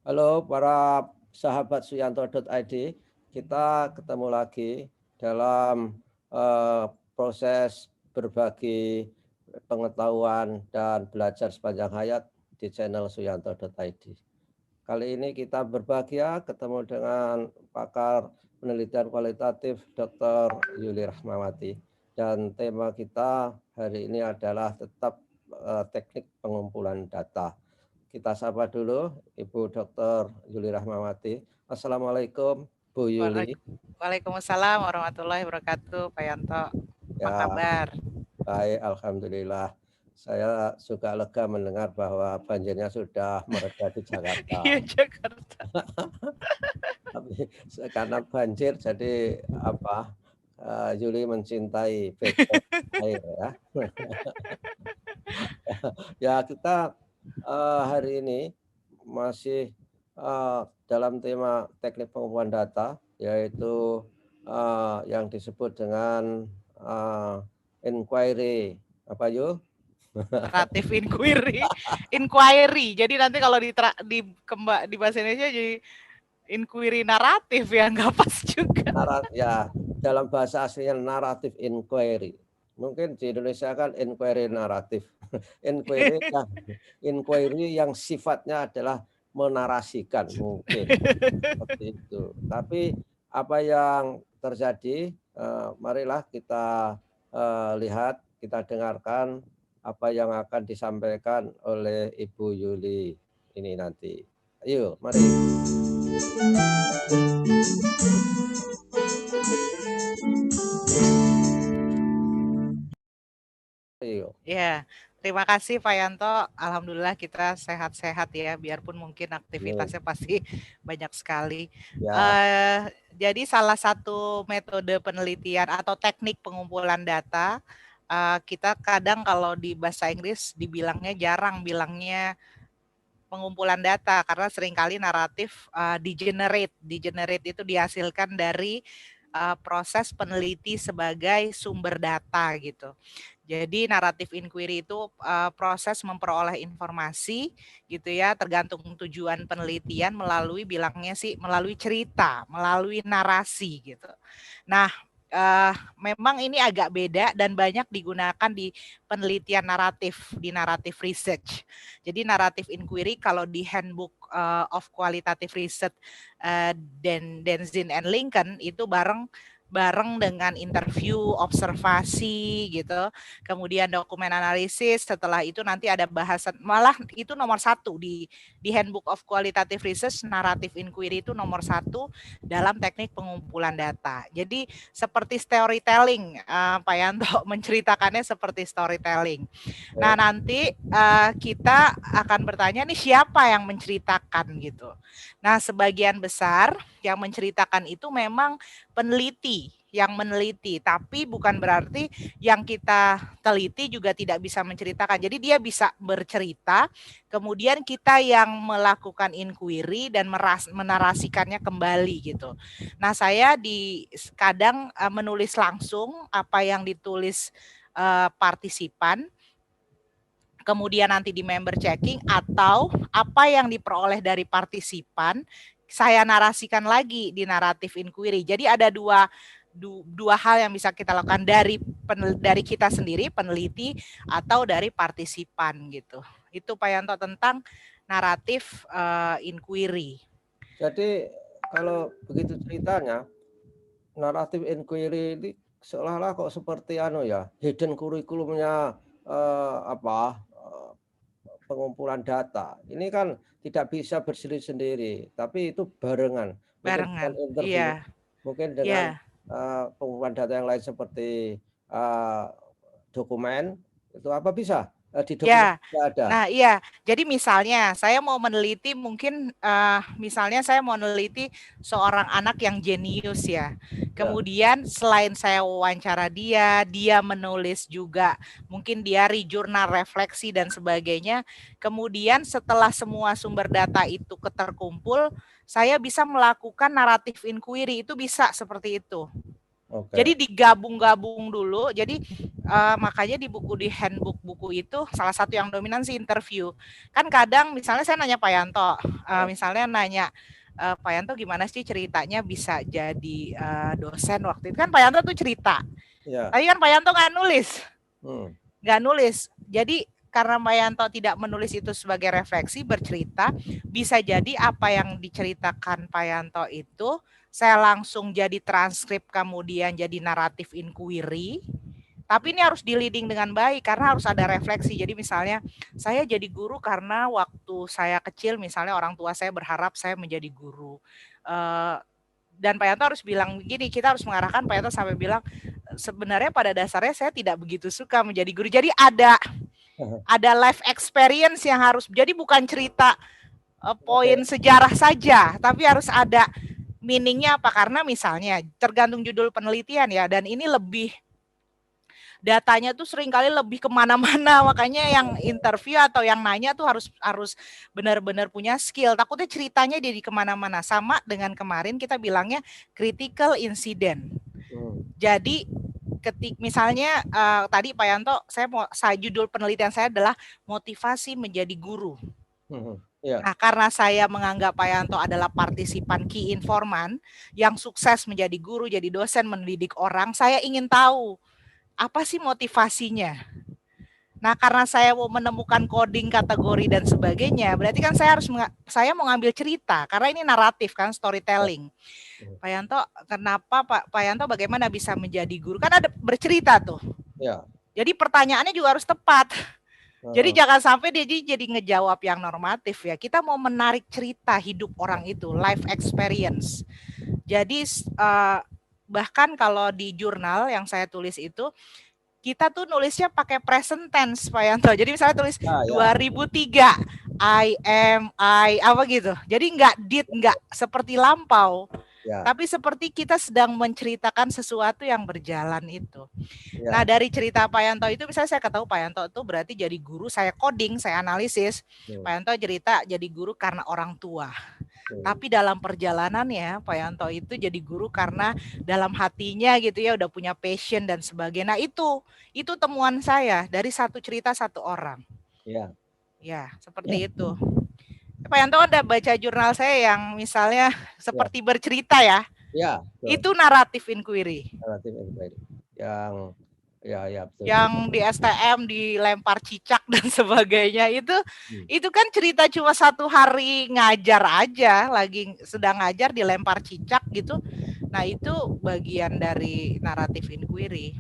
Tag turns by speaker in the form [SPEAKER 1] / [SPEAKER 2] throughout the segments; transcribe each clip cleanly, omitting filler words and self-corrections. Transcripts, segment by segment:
[SPEAKER 1] Halo para sahabat Suyanto.id, kita ketemu lagi dalam proses berbagi pengetahuan dan belajar sepanjang hayat di channel Suyanto.id. Kali ini kita berbahagia ketemu dengan pakar penelitian kualitatif Dr. Yuli Rahmawati, dan tema kita hari ini adalah tetap teknik pengumpulan data. Kita sapa dulu Ibu Dr. Yuli Rahmawati. Assalamualaikum Bu Yuli.
[SPEAKER 2] Waalaikumsalam warahmatullahi wabarakatuh, Pak Yanto. Apa
[SPEAKER 1] Ya,
[SPEAKER 2] kabar?
[SPEAKER 1] baik, alhamdulillah. Saya suka lega mendengar bahwa banjirnya sudah mereda di Jakarta.
[SPEAKER 2] Iya, Jakarta.
[SPEAKER 1] Tapi karena banjir jadi Yuli mencintai bebek air ya. Ya, kita hari ini masih dalam tema teknik pengumpulan data, yaitu yang disebut dengan inquiry apa yuk?
[SPEAKER 2] Naratif inquiry. Jadi nanti kalau di bahasa Indonesia jadi inquiry naratif ya, nggak pas juga.
[SPEAKER 1] Ya, dalam bahasa aslinya naratif inquiry. Mungkin di Indonesia kan inquiry naratif. Inquiry yang sifatnya adalah menarasikan mungkin seperti itu. Tapi apa yang terjadi, marilah kita lihat, kita dengarkan apa yang akan disampaikan oleh Ibu Yuli ini nanti. Ayo, mari. Ayo.
[SPEAKER 2] Ya, terima kasih Pak Yanto. Alhamdulillah kita sehat-sehat ya, biarpun mungkin aktivitasnya pasti banyak sekali.
[SPEAKER 1] Ya.
[SPEAKER 2] Jadi salah satu metode penelitian atau teknik pengumpulan data, kita kadang kalau di bahasa Inggris dibilangnya jarang bilangnya pengumpulan data karena seringkali naratif degenerate itu dihasilkan dari proses peneliti sebagai sumber data gitu. Jadi naratif inquiry itu proses memperoleh informasi gitu ya, tergantung tujuan penelitian melalui cerita, melalui narasi gitu. Nah, memang ini agak beda dan banyak digunakan di penelitian naratif, di naratif research. Jadi naratif inquiry kalau di Handbook of Qualitative Research Denzin and Lincoln itu bareng dengan interview, observasi gitu, kemudian dokumen analisis, setelah itu nanti ada bahasan, malah itu nomor 1 di Handbook of Qualitative Research, naratif inquiry itu nomor 1 dalam teknik pengumpulan data. Jadi seperti storytelling, Pak Yanto menceritakannya seperti storytelling. Nah nanti kita akan bertanya nih siapa yang menceritakan gitu. Nah sebagian besar yang menceritakan itu memang peneliti yang meneliti, tapi bukan berarti yang kita teliti juga tidak bisa menceritakan. Jadi dia bisa bercerita, kemudian kita yang melakukan inquiry dan menarasikannya kembali gitu. Nah saya kadang menulis langsung apa yang ditulis partisipan, kemudian nanti di member checking, atau apa yang diperoleh dari partisipan saya narasikan lagi di naratif inquiry. Jadi ada dua hal yang bisa kita lakukan, dari kita sendiri peneliti atau dari partisipan gitu. Itu Pak Yanto tentang naratif inquiry.
[SPEAKER 1] Jadi kalau begitu ceritanya, naratif inquiry ini seolah-olah kok seperti hidden kurikulumnya pengumpulan data. Ini kan tidak bisa bersendiri-sendiri, tapi itu barengan. Mungkin dengan interview,
[SPEAKER 2] iya.
[SPEAKER 1] mungkin dengan pengumpulan data yang lain seperti dokumen, itu apa bisa di dokumen tidak ada.
[SPEAKER 2] Nah iya, jadi misalnya saya mau meneliti mungkin misalnya saya mau meneliti seorang anak yang jenius ya. Kemudian selain saya wawancara dia menulis juga, mungkin diary, jurnal, refleksi dan sebagainya. Kemudian setelah semua sumber data itu terkumpul, saya bisa melakukan naratif inquiry, itu bisa seperti itu. Jadi digabung-gabung dulu. Jadi makanya di handbook buku itu salah satu yang dominan sih interview. Kan kadang misalnya saya nanya Pak Yanto, misalnya nanya Pak Yanto gimana sih ceritanya bisa jadi dosen waktu itu, kan Pak Yanto tuh cerita. Tapi kan Pak Yanto nggak nulis. Nggak nulis. Jadi karena Pak Yanto tidak menulis itu sebagai refleksi, bercerita, bisa jadi apa yang diceritakan Pak Yanto itu saya langsung jadi transkrip, kemudian jadi naratif inquiry. Tapi ini harus di-leading dengan baik karena harus ada refleksi. Jadi misalnya saya jadi guru karena waktu saya kecil misalnya orang tua saya berharap saya menjadi guru. Dan Pak Yanto harus bilang begini, kita harus mengarahkan Pak Yanto sampai bilang sebenarnya pada dasarnya saya tidak begitu suka menjadi guru. Jadi ada life experience yang harus, jadi bukan cerita poin sejarah saja, tapi harus ada meaningnya apa, karena misalnya tergantung judul penelitian ya, dan ini lebih datanya tuh seringkali lebih kemana-mana, makanya yang interview atau yang nanya tuh harus benar-benar punya skill, takutnya ceritanya jadi kemana-mana. Sama dengan kemarin kita bilangnya critical incident. Jadi misalnya tadi Pak Yanto, judul penelitian saya adalah motivasi menjadi guru. Nah, karena saya menganggap Pak Yanto adalah partisipan key informan yang sukses menjadi guru, jadi dosen, mendidik orang, saya ingin tahu apa sih motivasinya. Nah, karena saya mau menemukan coding, kategori dan sebagainya, berarti kan saya mau ngambil cerita karena ini naratif kan, storytelling. Pak Yanto, kenapa Pak Yanto bagaimana bisa menjadi guru? Kan ada bercerita tuh. Jadi pertanyaannya juga harus tepat. Jadi jangan sampai dia jadi ngejawab yang normatif ya. Kita mau menarik cerita hidup orang itu, life experience. Jadi bahkan kalau di jurnal yang saya tulis itu, kita tuh nulisnya pakai present tense Pak Yanto. Jadi misalnya tulis 2003, I am, apa gitu. Jadi nggak seperti lampau. Tapi seperti kita sedang menceritakan sesuatu yang berjalan itu. Nah, dari cerita Pak Yanto itu misalnya saya ketahui Pak Yanto itu berarti jadi guru, saya coding, saya analisis. Pak Yanto cerita jadi guru karena orang tua. Tapi dalam perjalanannya Pak Yanto itu jadi guru karena dalam hatinya gitu ya udah punya passion dan sebagainya. Nah, itu temuan saya dari satu cerita satu orang. Ya, seperti itu. Pak Yanto udah baca jurnal saya yang misalnya seperti bercerita ya. Itu naratif inquiry. Yang di STM dilempar cicak dan sebagainya itu kan cerita cuma satu hari ngajar aja, lagi sedang ngajar dilempar cicak gitu. Nah, itu bagian dari naratif inquiry.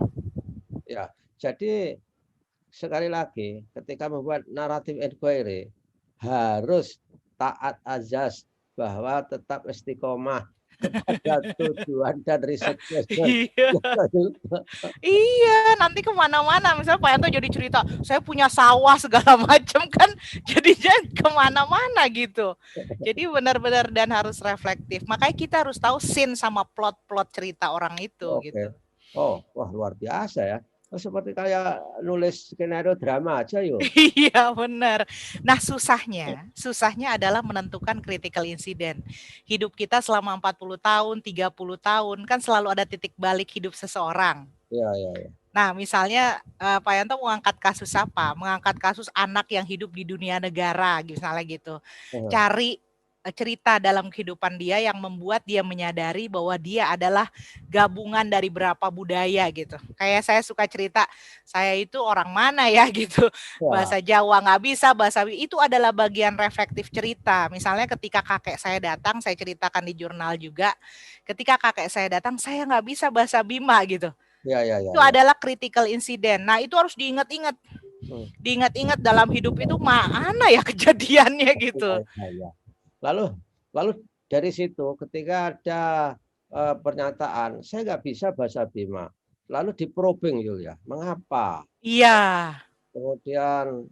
[SPEAKER 1] Ya, jadi sekali lagi ketika membuat naratif inquiry harus taat azas bahwa tetap istiqomah kepada tujuan dan risetnya.
[SPEAKER 2] Iya, nanti kemana-mana. Misalnya Pak Yanto jadi cerita, saya punya sawah segala macam kan, jadinya kemana-mana gitu. Jadi benar-benar dan harus reflektif. Makanya kita harus tahu scene sama plot-plot cerita orang itu. Gitu.
[SPEAKER 1] Wah luar biasa ya. Seperti kayak nulis skenario drama aja yuk.
[SPEAKER 2] Iya benar. Nah susahnya adalah menentukan critical incident. Hidup kita selama 40 tahun, 30 tahun, kan selalu ada titik balik hidup seseorang.
[SPEAKER 1] Iya.
[SPEAKER 2] Nah misalnya Pak Yanto mengangkat kasus apa? Mengangkat kasus anak yang hidup di dunia negara, misalnya gitu. Cari cerita dalam kehidupan dia yang membuat dia menyadari bahwa dia adalah gabungan dari berapa budaya gitu. Kayak saya suka cerita, saya itu orang mana ya gitu. Bahasa Jawa nggak bisa, bahasa itu adalah bagian reflektif cerita. Misalnya ketika kakek saya datang, saya ceritakan di jurnal juga. Ketika kakek saya datang, saya nggak bisa bahasa Bima gitu. Itu adalah critical incident. Nah, itu harus diingat-ingat. Diingat-ingat dalam hidup itu mana ya kejadiannya gitu.
[SPEAKER 1] Lalu dari situ ketika ada pernyataan saya nggak bisa bahasa Bima, lalu diprobing Yulia, mengapa?
[SPEAKER 2] Iya.
[SPEAKER 1] Kemudian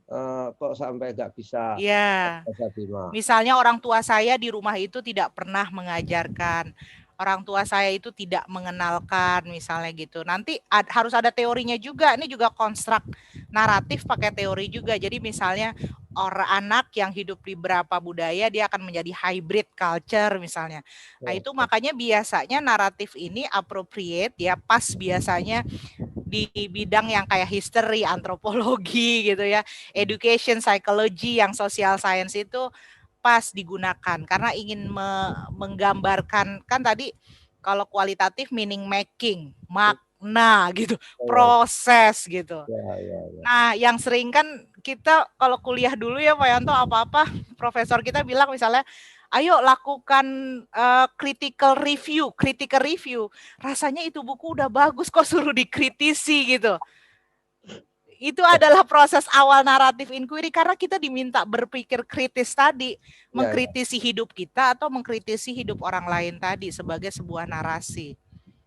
[SPEAKER 1] kok sampai nggak bisa bahasa Bima?
[SPEAKER 2] Misalnya orang tua saya di rumah itu tidak pernah mengajarkan, orang tua saya itu tidak mengenalkan misalnya gitu. Nanti harus ada teorinya juga. Ini juga konstruk naratif pakai teori juga. Jadi misalnya orang anak yang hidup di beberapa budaya dia akan menjadi hybrid culture misalnya. Nah, itu makanya biasanya naratif ini appropriate ya, pas biasanya di bidang yang kayak history, antropologi gitu ya, education, psychology, yang social science itu pas digunakan karena ingin menggambarkan, kan tadi kalau kualitatif meaning making, makna gitu, proses gitu. Nah, yang sering kan kita kalau kuliah dulu ya Pak Yanto, apa-apa profesor kita bilang misalnya, ayo lakukan critical review. Rasanya itu buku udah bagus kok suruh dikritisi gitu. Itu adalah proses awal naratif inquiry karena kita diminta berpikir kritis tadi, mengkritisi hidup kita atau mengkritisi hidup orang lain tadi sebagai sebuah narasi.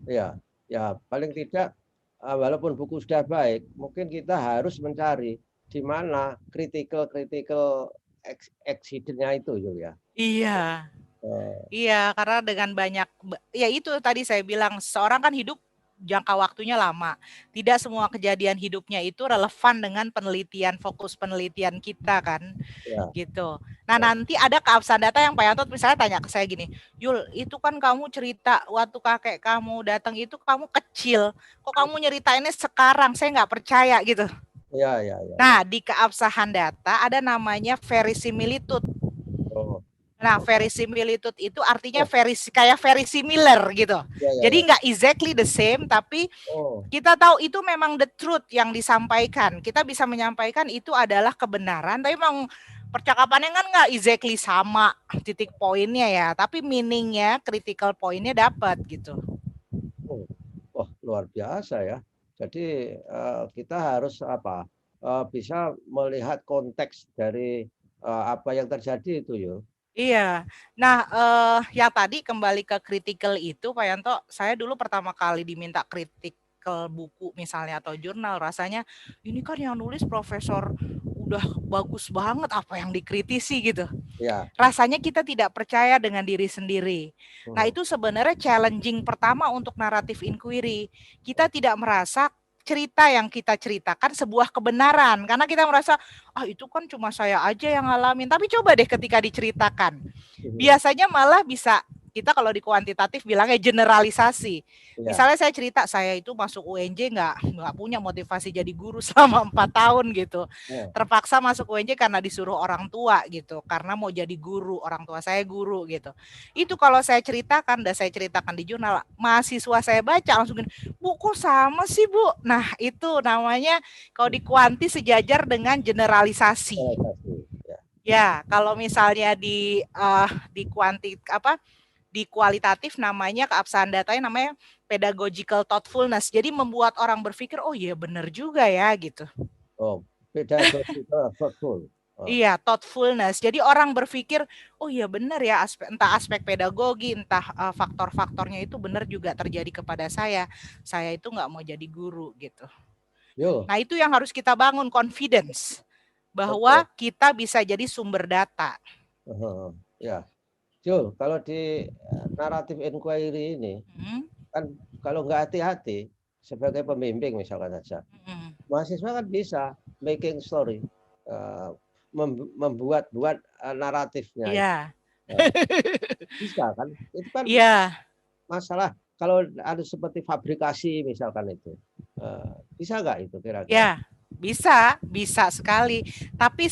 [SPEAKER 1] Ya, ya paling tidak walaupun buku sudah baik, mungkin kita harus mencari di mana critical accident-nya itu, Julia.
[SPEAKER 2] Iya. Iya, karena dengan banyak, ya itu tadi saya bilang, seorang kan hidup jangka waktunya lama. Tidak semua kejadian hidupnya itu relevan dengan penelitian, fokus penelitian kita kan. Gitu. Nah, nanti ada keabsahan data yang Pak Yanto misalnya tanya ke saya gini, Yul, itu kan kamu cerita waktu kakek kamu datang itu kamu kecil, kok kamu nyeritainnya sekarang, saya nggak percaya gitu. Nah, di keabsahan data ada namanya verisimilitude. Nah, verisimilitude itu artinya kayak very similar gitu. Jadi nggak exactly the same, tapi kita tahu itu memang the truth yang disampaikan. Kita bisa menyampaikan itu adalah kebenaran, tapi memang percakapannya kan nggak exactly sama titik poinnya ya, tapi meaningnya, critical poinnya dapat gitu.
[SPEAKER 1] Wah, luar biasa ya. Jadi kita harus bisa melihat konteks dari apa yang terjadi itu, Yul.
[SPEAKER 2] Iya. Nah, yang tadi kembali ke critical itu, Pak Yanto, saya dulu pertama kali diminta critical buku misalnya atau jurnal, rasanya ini kan yang nulis profesor udah bagus banget, apa yang dikritisi gitu. Rasanya kita tidak percaya dengan diri sendiri. Nah, itu sebenarnya challenging pertama untuk naratif inquiry. Kita tidak merasa cerita yang kita ceritakan sebuah kebenaran karena kita merasa itu kan cuma saya aja yang ngalamin, tapi coba deh ketika diceritakan biasanya malah bisa kita kalau di kuantitatif bilangnya generalisasi. Misalnya saya cerita saya itu masuk UNJ nggak punya motivasi jadi guru selama 4 tahun gitu. Terpaksa masuk UNJ karena disuruh orang tua gitu, karena mau jadi guru, orang tua saya guru gitu. Itu kalau saya ceritakan dan saya ceritakan di jurnal, mahasiswa saya baca langsung gini, Bu kok sama sih Bu? Nah itu namanya kalau di kuanti sejajar dengan generalisasi. Ya, kalau misalnya di di kualitatif namanya keabsahan datanya namanya pedagogical thoughtfulness. Jadi membuat orang berpikir, oh iya benar juga ya gitu.
[SPEAKER 1] Oh, pedagogical thoughtful.
[SPEAKER 2] Iya, thoughtfulness. Jadi orang berpikir, oh iya benar ya, entah aspek pedagogi, entah faktor-faktornya itu benar juga terjadi kepada saya. Saya itu nggak mau jadi guru gitu. Nah itu yang harus kita bangun, confidence. Bahwa kita bisa jadi sumber data.
[SPEAKER 1] Ya, Jul, kalau di naratif inquiry ini, kan kalau nggak hati-hati sebagai pembimbing misalkan saja, mahasiswa kan bisa making story, membuat naratifnya.
[SPEAKER 2] Iya.
[SPEAKER 1] Bisa kan? Itu kan masalah kalau ada seperti fabrikasi misalkan itu, bisa nggak itu kira-kira?
[SPEAKER 2] Ya, bisa sekali. Tapi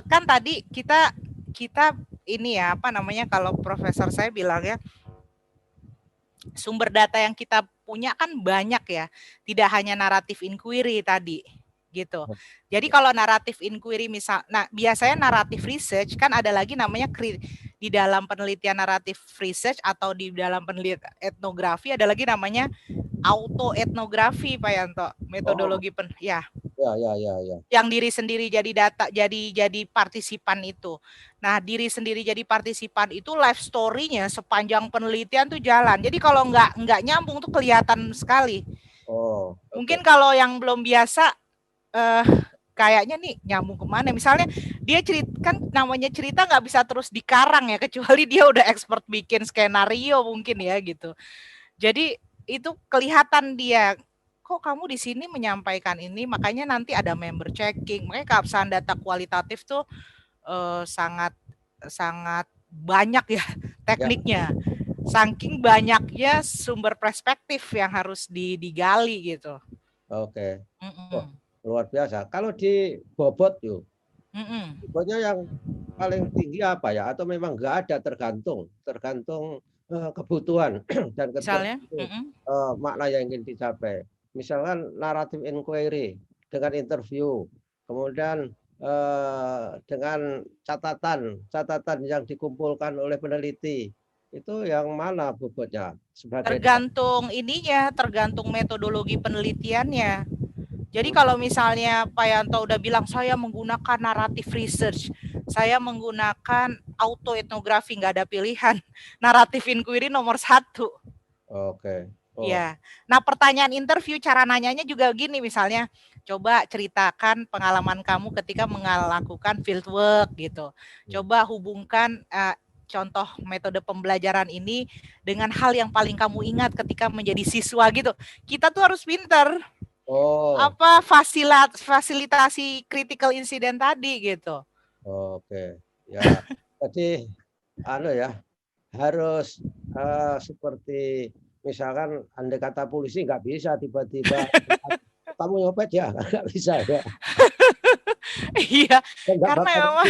[SPEAKER 2] kan tadi kita ini ya kalau profesor saya bilang ya, sumber data yang kita punya kan banyak ya, tidak hanya naratif inquiry tadi gitu. Jadi kalau naratif inquiry biasanya naratif research kan ada lagi namanya di dalam penelitian naratif research atau di dalam penelitian etnografi ada lagi namanya auto etnografi, Pak Yanto, metodologi
[SPEAKER 1] ya.
[SPEAKER 2] Yang diri sendiri jadi data, jadi partisipan itu. Nah, diri sendiri jadi partisipan itu life story-nya sepanjang penelitian tuh jalan. Jadi kalau nggak nyambung tuh kelihatan sekali. Mungkin kalau yang belum biasa kayaknya nih nyambung kemana. Misalnya dia kan namanya cerita nggak bisa terus dikarang ya, kecuali dia udah expert bikin skenario mungkin ya gitu. Jadi itu kelihatan dia, kok kamu di sini menyampaikan ini, makanya nanti ada member checking. Makanya keabsahan data kualitatif tuh sangat sangat banyak ya
[SPEAKER 1] Ya,
[SPEAKER 2] tekniknya. Saking banyaknya sumber perspektif yang harus digali gitu.
[SPEAKER 1] oke. Oh,
[SPEAKER 2] Mm-mm.
[SPEAKER 1] luar biasa. Kalau di bobot yuk,
[SPEAKER 2] Mm-mm.
[SPEAKER 1] bobotnya yang paling tinggi apa ya? Atau memang nggak ada, tergantung kebutuhan dan
[SPEAKER 2] Misalnya,
[SPEAKER 1] tergantung makna yang ingin dicapai. Misalkan narrative inquiry dengan interview, kemudian dengan catatan yang dikumpulkan oleh peneliti, itu yang mana bobotnya sebagai data?
[SPEAKER 2] tergantung ininya, tergantung metodologi penelitiannya. Jadi
[SPEAKER 1] Hmm.
[SPEAKER 2] kalau misalnya Pak Yanto udah bilang saya menggunakan narrative research, saya menggunakan auto etnografi, nggak ada pilihan. Narrative inquiry nomor 1.
[SPEAKER 1] Oke. Oh,
[SPEAKER 2] Ya. Nah, pertanyaan interview cara nanyanya juga gini misalnya, coba ceritakan pengalaman kamu ketika melakukan fieldwork gitu. Coba hubungkan contoh metode pembelajaran ini dengan hal yang paling kamu ingat ketika menjadi siswa gitu. Kita tuh harus pinter
[SPEAKER 1] oh,
[SPEAKER 2] apa fasilitasi critical incident tadi gitu.
[SPEAKER 1] oke. Ya, jadi anu ya, harus seperti misalkan andai kata polisi nggak bisa tiba-tiba kamu nyopet ya, nggak bisa ya.
[SPEAKER 2] Iya,
[SPEAKER 1] Nggak
[SPEAKER 2] karena
[SPEAKER 1] bakal
[SPEAKER 2] memang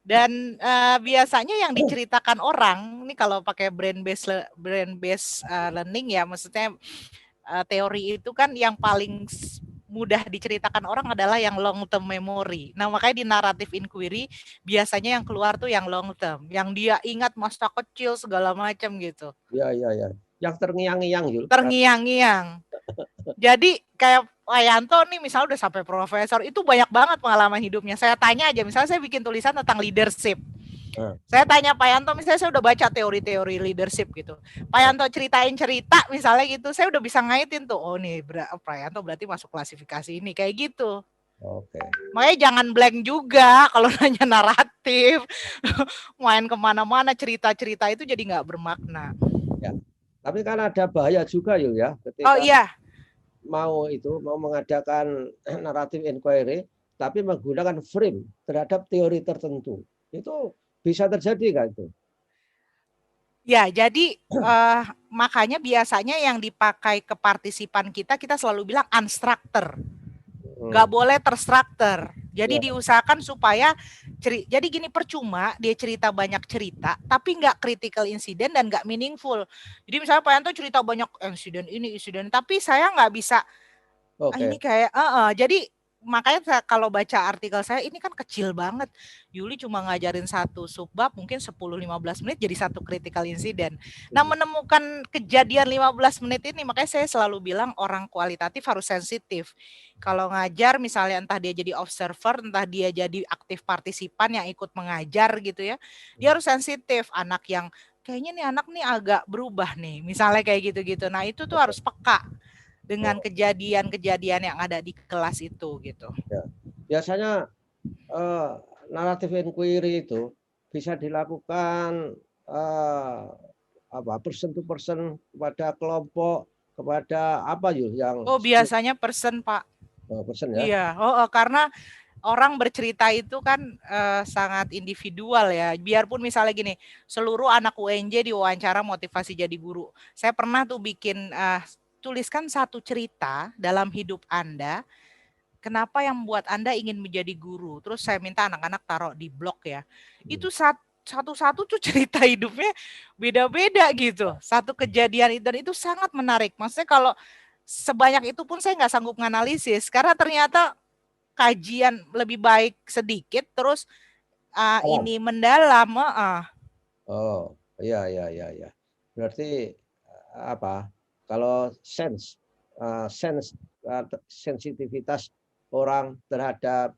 [SPEAKER 2] dan biasanya yang diceritakan orang ini kalau pakai brain based learning ya, maksudnya teori itu kan yang paling mudah diceritakan orang adalah yang long term memory. Nah, makanya di narrative inquiry biasanya yang keluar tuh yang long term, yang dia ingat masa kecil segala macam gitu.
[SPEAKER 1] ya, ya, ya. Yang terngiang-ngiang Yul.
[SPEAKER 2] Terngiang-ngiang. Jadi kayak Pak Yanto nih misalnya udah sampai profesor, itu banyak banget pengalaman hidupnya. Saya tanya aja, misalnya saya bikin tulisan tentang leadership.
[SPEAKER 1] Nah,
[SPEAKER 2] Saya tanya Pak Yanto, misalnya saya udah baca teori-teori leadership gitu. Pak Yanto ceritain cerita misalnya gitu, saya udah bisa ngaitin tuh, oh nih Pak Yanto berarti masuk klasifikasi ini, kayak gitu.
[SPEAKER 1] oke.
[SPEAKER 2] Makanya jangan blank juga kalau nanya naratif, main kemana-mana cerita-cerita itu jadi nggak bermakna.
[SPEAKER 1] Ya. Tapi kan ada bahaya juga Yul ya,
[SPEAKER 2] Oh
[SPEAKER 1] ketika
[SPEAKER 2] iya,
[SPEAKER 1] mau mengadakan narrative inquiry, tapi menggunakan frame terhadap teori tertentu. Itu bisa terjadi nggak itu?
[SPEAKER 2] ya jadi makanya biasanya yang dipakai ke partisipan kita selalu bilang unstructure. Nggak
[SPEAKER 1] Hmm.
[SPEAKER 2] boleh terstruktur.
[SPEAKER 1] Ya,
[SPEAKER 2] Jadi diusahakan supaya jadi gini, percuma dia cerita banyak cerita tapi nggak critical incident dan nggak meaningful. Jadi misalnya Pak Yanto cerita banyak insiden tapi saya nggak bisa ini
[SPEAKER 1] oke.
[SPEAKER 2] kayak jadi makanya kalau baca artikel saya ini kan kecil banget. Yuli cuma ngajarin satu subbab mungkin 10-15 menit jadi satu critical incident. Nah, menemukan kejadian 15 menit ini makanya saya selalu bilang orang kualitatif harus sensitif. Kalau ngajar misalnya entah dia jadi observer, entah dia jadi aktif partisipan yang ikut mengajar gitu ya. Dia harus sensitif, anak yang kayaknya nih anak nih agak berubah nih. Misalnya kayak gitu-gitu. Nah, itu tuh harus peka dengan
[SPEAKER 1] Oh,
[SPEAKER 2] kejadian-kejadian yang ada di kelas itu gitu.
[SPEAKER 1] ya. Biasanya eh, narrative inquiry itu bisa dilakukan apa person to person kepada kelompok kepada apa yuk yang
[SPEAKER 2] Oh, biasanya person, Pak.
[SPEAKER 1] person ya.
[SPEAKER 2] Iya, karena orang bercerita itu kan sangat individual ya. Biarpun misalnya gini, seluruh anak UNJ diwawancara motivasi jadi guru. Saya pernah tuh bikin tuliskan satu cerita dalam hidup Anda, kenapa yang membuat Anda ingin menjadi guru. Terus saya minta anak-anak taruh di blog ya. Itu satu-satu tuh cerita hidupnya beda-beda gitu. Satu kejadian dan itu sangat menarik. Maksudnya kalau sebanyak itu pun saya nggak sanggup menganalisis karena ternyata kajian lebih baik sedikit terus
[SPEAKER 1] Alam.
[SPEAKER 2] ini mendalam.
[SPEAKER 1] Oh, iya, iya, iya, iya. Berarti apa? Kalau sense sensitivitas orang terhadap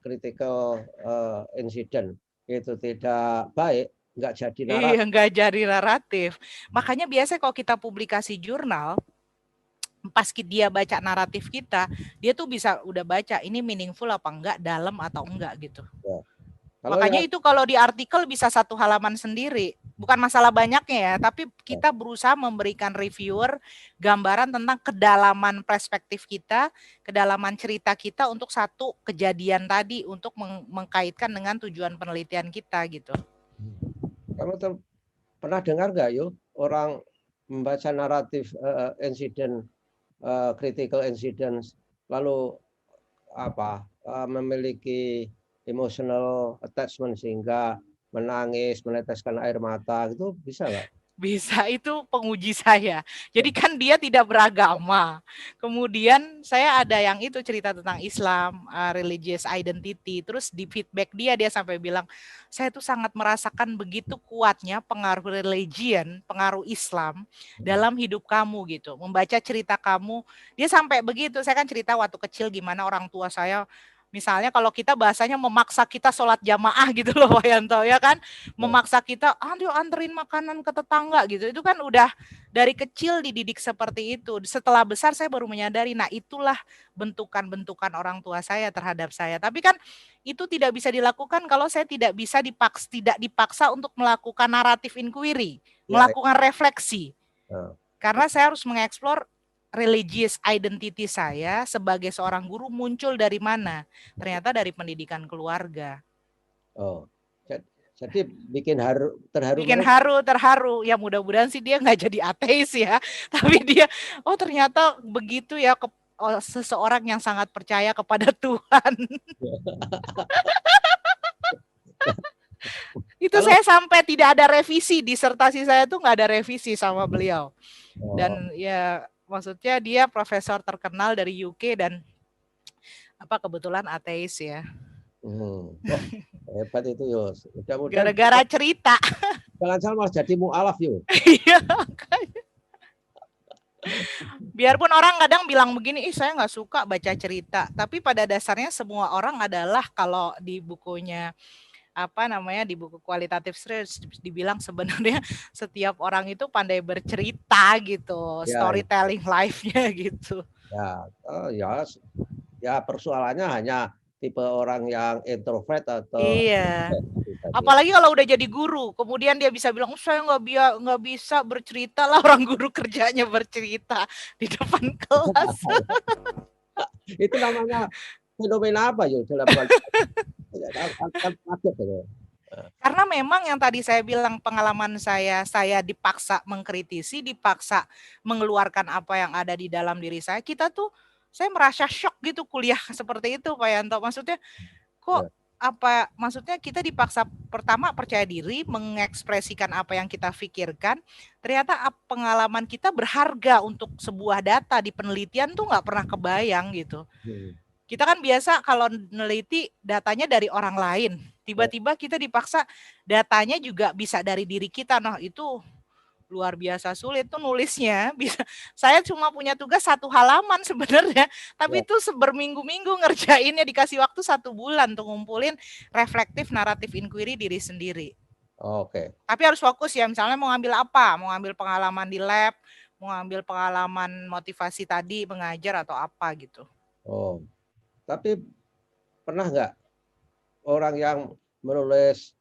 [SPEAKER 1] critical incident itu tidak baik, nggak jadi
[SPEAKER 2] Iya,
[SPEAKER 1] naratif.
[SPEAKER 2] nggak jadi naratif. Makanya biasanya kalau kita publikasi jurnal, pas dia baca naratif kita, dia tuh bisa udah baca ini meaningful apa enggak, dalam atau enggak gitu.
[SPEAKER 1] Ya. Kalau
[SPEAKER 2] Makanya
[SPEAKER 1] yang
[SPEAKER 2] itu kalau di artikel bisa satu halaman sendiri. bukan masalah banyaknya ya, tapi kita berusaha memberikan reviewer gambaran tentang kedalaman perspektif kita, kedalaman cerita kita untuk satu kejadian tadi untuk mengkaitkan dengan tujuan penelitian kita gitu.
[SPEAKER 1] Kamu pernah dengar nggak yuk orang membaca naratif insiden critical incidents lalu memiliki emotional attachment sehingga menangis, meneteskan air mata, gitu bisa nggak?
[SPEAKER 2] Bisa, itu penguji saya. Jadi kan dia tidak beragama. Kemudian saya ada yang itu cerita tentang Islam, religious identity. Terus di feedback dia sampai bilang, saya tuh sangat merasakan begitu kuatnya pengaruh religion, pengaruh Islam dalam hidup kamu gitu. Membaca cerita kamu, dia sampai begitu. Saya kan cerita waktu kecil gimana orang tua saya, misalnya kalau kita bahasanya memaksa kita sholat jamaah gitu loh Pak Yanto ya kan, memaksa kita, ayo anterin makanan ke tetangga gitu, itu kan udah dari kecil dididik seperti itu. Setelah besar saya baru menyadari, nah itulah bentukan-bentukan orang tua saya terhadap saya. Tapi kan itu tidak bisa dilakukan kalau saya tidak dipaksa untuk melakukan naratif inquiry, melakukan refleksi. Karena saya harus mengeksplor religious identity saya sebagai seorang guru muncul dari mana? Ternyata dari pendidikan keluarga.
[SPEAKER 1] Oh, jadi bikin terharu.
[SPEAKER 2] Bikin terharu. Ya mudah-mudahan sih dia nggak jadi ateis ya. Tapi dia, oh ternyata begitu ya, seseorang yang sangat percaya kepada Tuhan. Itu saya sampai tidak ada revisi, disertasi saya tuh nggak ada revisi sama beliau. Dan ya maksudnya dia profesor terkenal dari UK dan kebetulan ateis ya.
[SPEAKER 1] Hebat itu Yos.
[SPEAKER 2] Gara-gara cerita.
[SPEAKER 1] Jangan salah jadi mu'alaf Yos.
[SPEAKER 2] Iya. Biarpun orang kadang bilang begini, saya nggak suka baca cerita. Tapi pada dasarnya semua orang adalah, kalau di bukunya di buku kualitatif research dibilang sebenarnya setiap orang itu pandai bercerita gitu, storytelling life-nya gitu.
[SPEAKER 1] Ya persoalannya hanya tipe orang yang introvert atau
[SPEAKER 2] iya. Apalagi kalau udah jadi guru, kemudian dia bisa bilang, saya nggak bisa bercerita lah, orang guru kerjanya bercerita di depan kelas.
[SPEAKER 1] Itu namanya fenomena apa ya?
[SPEAKER 2] Karena memang yang tadi saya bilang, pengalaman saya dipaksa mengkritisi, dipaksa mengeluarkan apa yang ada di dalam diri saya. Saya merasa shock gitu kuliah seperti itu Pak Yanto. Maksudnya kok maksudnya kita dipaksa pertama percaya diri, mengekspresikan apa yang kita pikirkan. Ternyata pengalaman kita berharga untuk sebuah data di penelitian tuh nggak pernah kebayang gitu. Kita kan biasa kalau meneliti datanya dari orang lain. Tiba-tiba kita dipaksa datanya juga bisa dari diri kita. Nah itu luar biasa sulit tuh nulisnya. Saya cuma punya tugas 1 halaman sebenarnya, tapi itu berminggu-minggu ngerjainnya, dikasih waktu 1 bulan untuk ngumpulin reflektif naratif inquiry diri sendiri.
[SPEAKER 1] Oke.
[SPEAKER 2] Tapi harus fokus ya, misalnya mau ngambil apa? Mau ngambil pengalaman di lab, mau ngambil pengalaman motivasi tadi mengajar atau apa gitu.
[SPEAKER 1] Oh, tapi pernah nggak orang yang menulis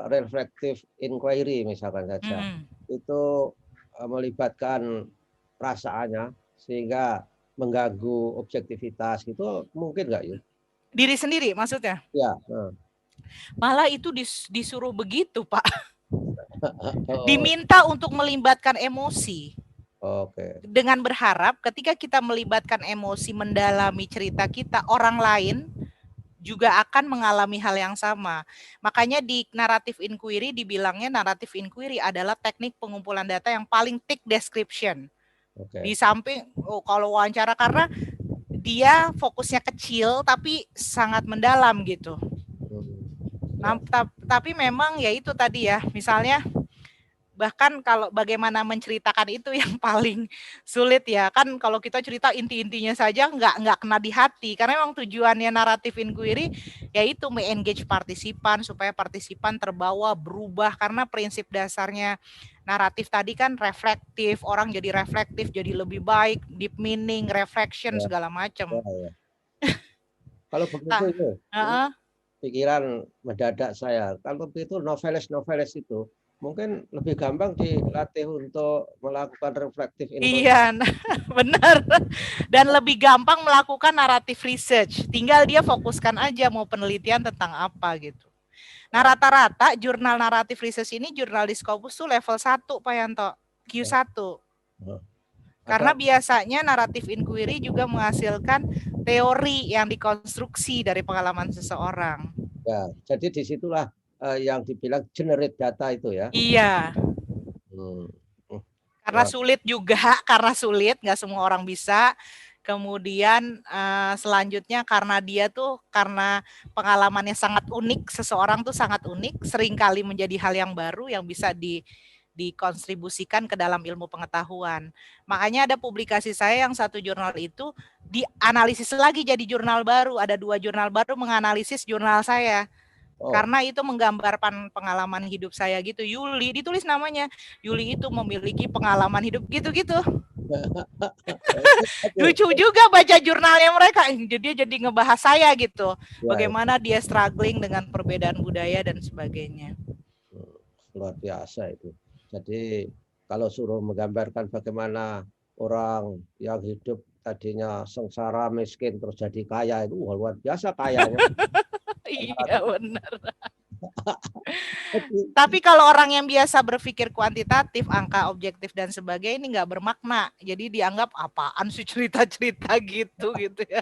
[SPEAKER 1] reflective inquiry misalkan saja, itu melibatkan perasaannya sehingga mengganggu objektivitas, itu mungkin nggak ya?
[SPEAKER 2] Diri sendiri maksudnya?
[SPEAKER 1] Ya.
[SPEAKER 2] Malah itu disuruh begitu Pak. Diminta untuk melibatkan emosi.
[SPEAKER 1] Oke.
[SPEAKER 2] Dengan berharap ketika kita melibatkan emosi mendalami cerita kita, orang lain juga akan mengalami hal yang sama. Makanya di naratif inquiry dibilangnya naratif inquiry adalah teknik pengumpulan data yang paling thick description. Di samping kalau wawancara, karena dia fokusnya kecil tapi sangat mendalam gitu. Nah, tapi memang ya itu tadi ya, misalnya bahkan kalau bagaimana menceritakan itu yang paling sulit ya kan. Kalau kita cerita inti-intinya saja nggak kena di hati, karena memang tujuannya naratif inquiry yaitu me-engage partisipan supaya partisipan terbawa berubah, karena prinsip dasarnya naratif tadi kan reflektif, orang jadi reflektif, jadi lebih baik, deep meaning, reflection, segala macam.
[SPEAKER 1] Kalau begitu itu pikiran mendadak saya, kalau begitu novelis itu mungkin lebih gampang dilatih untuk melakukan reflective inquiry.
[SPEAKER 2] Iya, nah, benar. Dan lebih gampang melakukan naratif research. Tinggal dia fokuskan aja mau penelitian tentang apa gitu. Nah, rata-rata jurnal naratif research ini jurnal di Scopus tuh level 1, Pak Yanto. Q1. Karena biasanya naratif inquiry juga menghasilkan teori yang dikonstruksi dari pengalaman seseorang.
[SPEAKER 1] Ya, jadi disitulah yang dibilang generate data itu ya.
[SPEAKER 2] Iya. Karena sulit juga, karena sulit, nggak semua orang bisa. Kemudian selanjutnya karena dia tuh karena pengalamannya sangat unik, seseorang tuh sangat unik, seringkali menjadi hal yang baru yang bisa dikontribusikan ke dalam ilmu pengetahuan. Makanya ada publikasi saya yang satu jurnal itu dianalisis lagi jadi jurnal baru. Ada 2 jurnal baru menganalisis jurnal saya. Karena itu menggambarkan pengalaman hidup saya gitu. Yuli, ditulis namanya. Yuli itu memiliki pengalaman hidup gitu-gitu. Lucu juga baca jurnalnya mereka. Jadi ngebahas saya gitu. Bagaimana dia struggling dengan perbedaan budaya dan sebagainya.
[SPEAKER 1] Luar biasa itu. Jadi kalau suruh menggambarkan bagaimana orang yang hidup tadinya sengsara, miskin, terus jadi kaya, itu luar biasa kayanya.
[SPEAKER 2] Iya benar. Tapi kalau orang yang biasa berpikir kuantitatif, angka, objektif dan sebagainya ini nggak bermakna. Jadi dianggap apaan sih cerita-cerita gitu ya.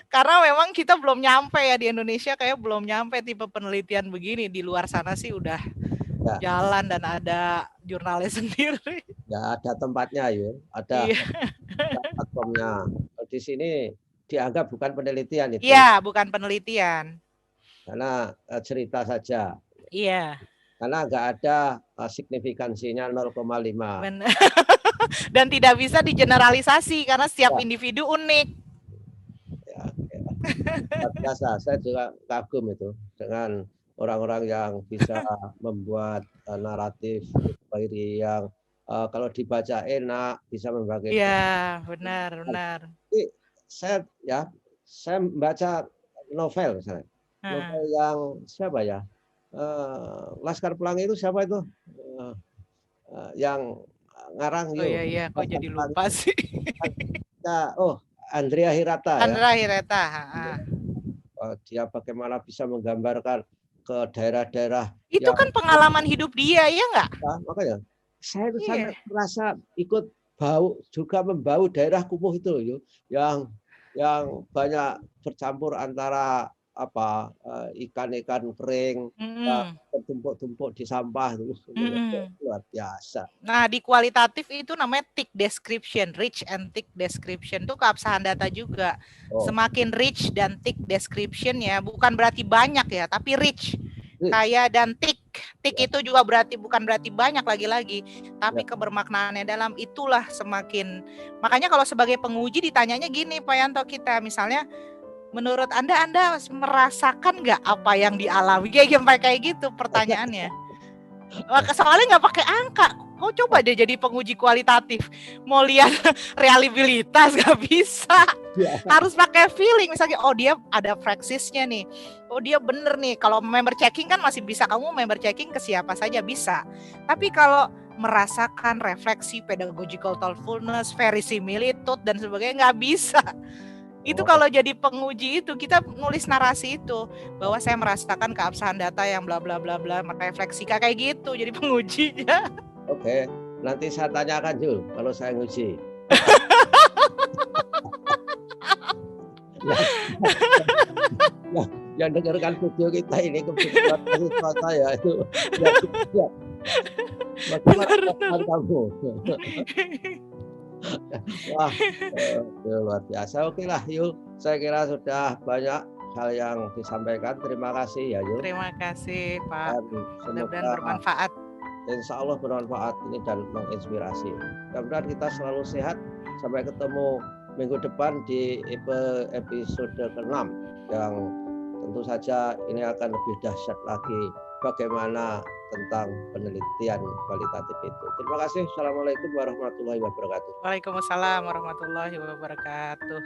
[SPEAKER 2] Karena memang kita belum nyampe ya di Indonesia, kayak belum nyampe tipe penelitian begini. Di luar sana sih udah jalan dan ada jurnalnya sendiri.
[SPEAKER 1] Ya ada tempatnya ya, ada platformnya. Di sini dianggap bukan penelitian itu.
[SPEAKER 2] Iya, bukan penelitian.
[SPEAKER 1] Karena cerita saja.
[SPEAKER 2] Iya.
[SPEAKER 1] Karena nggak ada signifikansinya 0,5.
[SPEAKER 2] Benar. Dan tidak bisa digeneralisasi karena setiap individu unik.
[SPEAKER 1] Ya, biasa, saya juga kagum itu dengan orang-orang yang bisa membuat naratif yang kalau dibaca enak, bisa membagi.
[SPEAKER 2] Iya, benar.
[SPEAKER 1] Saya membaca novel misalnya. Novel yang siapa ya? Laskar Pelangi itu siapa itu? Yang ngarang
[SPEAKER 2] iya, kok jadi lupa sih.
[SPEAKER 1] Andrea Hirata ya.
[SPEAKER 2] Andrea Hirata.
[SPEAKER 1] Dia bagaimana bisa menggambarkan ke daerah-daerah.
[SPEAKER 2] Itu kan pengalaman hidup dia, ya nggak?
[SPEAKER 1] Makanya saya itu sampai merasa ikut juga membau daerah kumuh itu yang banyak bercampur antara ikan-ikan kering tertumpuk-tumpuk di sampah itu luar biasa.
[SPEAKER 2] Nah, di kualitatif itu namanya thick description, rich and thick description itu keabsahan data juga. Semakin rich dan thick description ya, bukan berarti banyak ya, tapi rich. Kaya dan thick itu juga bukan berarti banyak lagi-lagi, tapi kebermaknaannya dalam itulah semakin. Makanya kalau sebagai penguji ditanyanya gini Pak Yanto kita, misalnya menurut Anda merasakan nggak apa yang dialami kayak gitu pertanyaannya. Soalnya nggak pakai angka. Kau coba deh jadi penguji kualitatif, mau lihat reliabilitas nggak bisa. Harus pakai feeling. Misalnya, dia ada praksisnya nih. Dia bener nih. Kalau member checking kan masih bisa, kamu member checking ke siapa saja bisa. Tapi kalau merasakan refleksi, pedagogical thoughtfulness, verisimilitude dan sebagainya nggak bisa. Itu kalau jadi penguji itu kita nulis narasi itu bahwa saya merasakan keabsahan data yang bla bla bla bla, merefleksi kayak gitu jadi pengujinya.
[SPEAKER 1] Oke, nanti saya tanyakan Jul kalau saya nguji. Yang dengarkan video kita ini kebetulan mahasiswa saya itu. Bagaimana kamu? Wah, luar biasa. Oke lah Yul, saya kira sudah banyak hal yang disampaikan. Terima kasih ya Yul.
[SPEAKER 2] Terima kasih Pak. Mudah-mudahan bermanfaat.
[SPEAKER 1] Insya Allah bermanfaat ini dan menginspirasi. Mudah-mudahan kita selalu sehat. Sampai ketemu minggu depan di episode ke-6 yang tentu saja ini akan lebih dahsyat lagi bagaimana tentang penelitian kualitatif itu. Terima kasih. Assalamualaikum warahmatullahi wabarakatuh.
[SPEAKER 2] Waalaikumsalam warahmatullahi wabarakatuh.